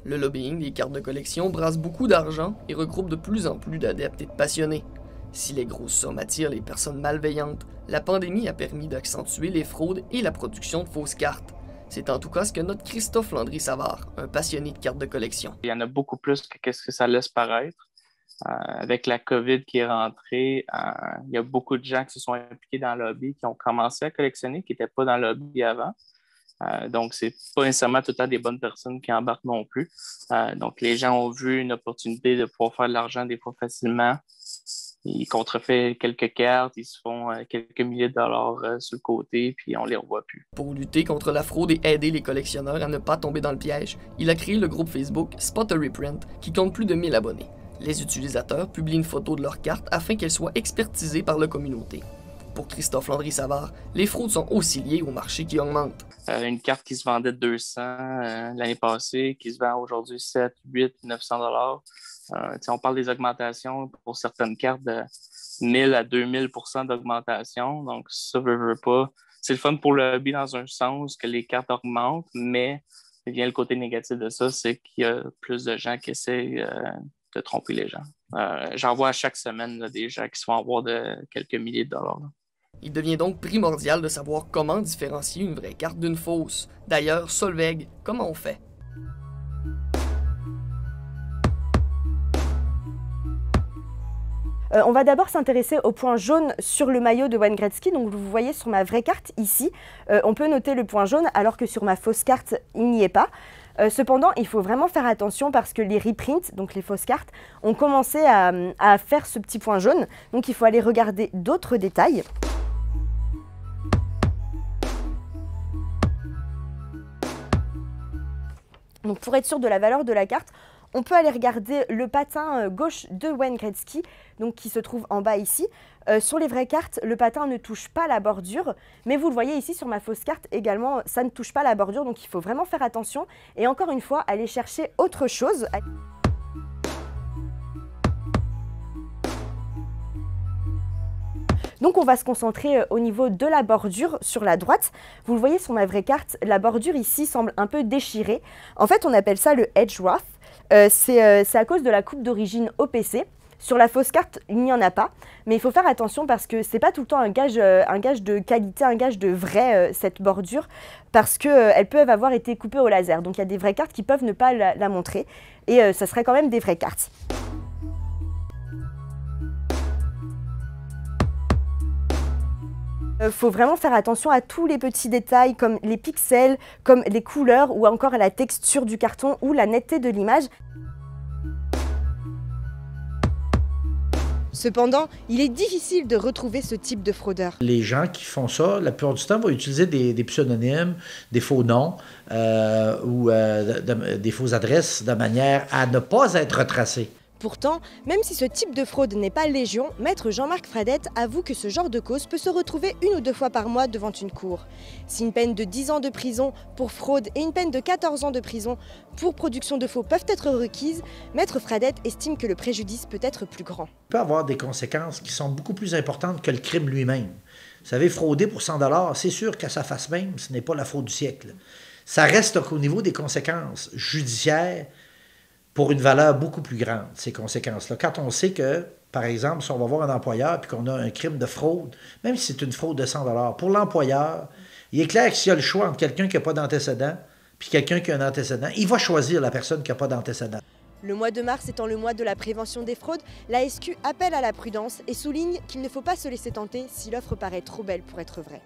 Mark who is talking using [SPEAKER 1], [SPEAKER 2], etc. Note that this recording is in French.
[SPEAKER 1] Le lobbying des cartes de collection brasse beaucoup d'argent et regroupe de plus en plus d'adeptes et de passionnés. Si les grosses sommes attirent les personnes malveillantes, la pandémie a permis d'accentuer les fraudes et la production de fausses cartes. C'est en tout cas ce que note Christophe Landry-Savard, un passionné de cartes de collection.
[SPEAKER 2] Il y en a beaucoup plus que ce que ça laisse paraître. Avec la COVID qui est rentrée, il y a beaucoup de gens qui se sont impliqués dans le lobby, qui ont commencé à collectionner, qui n'étaient pas dans le lobby avant. Donc, ce n'est pas nécessairement tout le temps des bonnes personnes qui embarquent non plus. Donc, les gens ont vu une opportunité de pouvoir faire de l'argent des fois facilement. Ils contrefont quelques cartes, ils se font quelques milliers de dollars sur le côté, puis on ne les revoit plus.
[SPEAKER 1] Pour lutter contre la fraude et aider les collectionneurs à ne pas tomber dans le piège, il a créé le groupe Facebook Spot a Reprint, qui compte plus de 1000 abonnés. Les utilisateurs publient une photo de leur carte afin qu'elle soit expertisée par la communauté. Pour Christophe Landry-Savard, les fraudes sont aussi liées au marché qui augmente.
[SPEAKER 2] Une carte qui se vendait 200 l'année passée, qui se vend aujourd'hui 7, 8, 900 dollars. On parle des augmentations pour certaines cartes de 1000 à 2000 % d'augmentation. Donc, ça veut pas. C'est le fun pour le hobby dans un sens que les cartes augmentent, mais bien le côté négatif de ça, c'est qu'il y a plus de gens qui essaient de tromper les gens. J'en vois à chaque semaine là, des gens qui se font avoir de quelques milliers de dollars. Là.
[SPEAKER 1] Il devient donc primordial de savoir comment différencier une vraie carte d'une fausse. D'ailleurs, Solveig, comment on fait?
[SPEAKER 3] On va d'abord s'intéresser au point jaune sur le maillot de Wayne Gretzky. Donc vous voyez sur ma vraie carte ici, on peut noter le point jaune alors que sur ma fausse carte, il n'y est pas. Cependant, il faut vraiment faire attention parce que les reprints, donc les fausses cartes, ont commencé à faire ce petit point jaune. Donc il faut aller regarder d'autres détails. Donc pour être sûr de la valeur de la carte, on peut aller regarder le patin gauche de Wayne Gretzky, donc qui se trouve en bas ici. Sur les vraies cartes, le patin ne touche pas la bordure, mais vous le voyez ici sur ma fausse carte également, ça ne touche pas la bordure, donc il faut vraiment faire attention. Et encore une fois, aller chercher autre chose. Donc on va se concentrer au niveau de la bordure sur la droite. Vous le voyez sur ma vraie carte, la bordure ici semble un peu déchirée. En fait, on appelle ça le edge rough. C'est à cause de la coupe d'origine OPC. Sur la fausse carte, il n'y en a pas, mais il faut faire attention parce que c'est pas tout le temps un gage de qualité, un gage de vrai, cette bordure, parce qu'elles peuvent avoir été coupées au laser. Donc il y a des vraies cartes qui peuvent ne pas la montrer, et ça serait quand même des vraies cartes. Faut vraiment faire attention à tous les petits détails comme les pixels, comme les couleurs ou encore à la texture du carton ou la netteté de l'image. Cependant, il est difficile de retrouver ce type de fraudeur.
[SPEAKER 4] Les gens qui font ça, la plupart du temps, vont utiliser des pseudonymes, des faux noms ou des fausses adresses de manière à ne pas être retracés.
[SPEAKER 3] Pourtant, même si ce type de fraude n'est pas légion, maître Jean-Marc Fradette avoue que ce genre de cause peut se retrouver 1 ou 2 fois par mois devant une cour. Si une peine de 10 ans de prison pour fraude et une peine de 14 ans de prison pour production de faux peuvent être requises, maître Fradette estime que le préjudice peut être plus grand.
[SPEAKER 4] Il peut avoir des conséquences qui sont beaucoup plus importantes que le crime lui-même. Vous savez, frauder pour 100 $, c'est sûr qu'à sa face même, ce n'est pas la fraude du siècle. Ça reste qu'au niveau des conséquences judiciaires, pour une valeur beaucoup plus grande, ces conséquences-là. Quand on sait que, par exemple, si on va voir un employeur et qu'on a un crime de fraude, même si c'est une fraude de 100 $, pour l'employeur, il est clair que s'il y a le choix entre quelqu'un qui n'a pas d'antécédent puis quelqu'un qui a un antécédent, il va choisir la personne qui n'a pas d'antécédent.
[SPEAKER 3] Le mois de mars étant le mois de la prévention des fraudes, la SQ appelle à la prudence et souligne qu'il ne faut pas se laisser tenter si l'offre paraît trop belle pour être vraie.